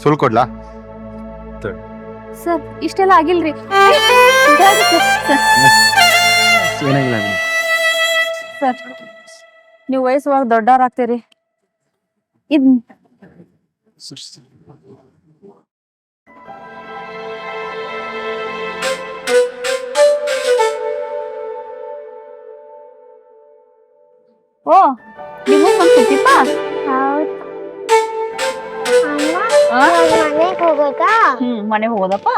ಸುಲ್ ಕೊಡ್ಲಾ? Sir ಇಷ್ಟೆಲ್ಲ ಆಗಿಲ್ರಿ. ಏನಾಗಿಲ್ಲ sir ನೀವು ವಯಸ್ಸೊಳಗೆ ದೊಡ್ಡವ್ರ ಆಗ್ತೀರಿ. ಇದ್ ಓ ನಿಮಗೂ ಒಂದು ಸುದ್ದಿಪ್ಪ. ಹೌದು. ಅಮ್ಮ, ಮನೆಗೆ ಹೋಗೋದಾ? ಮನೆಗೆ ಹೋಗೋದಪ್ಪ.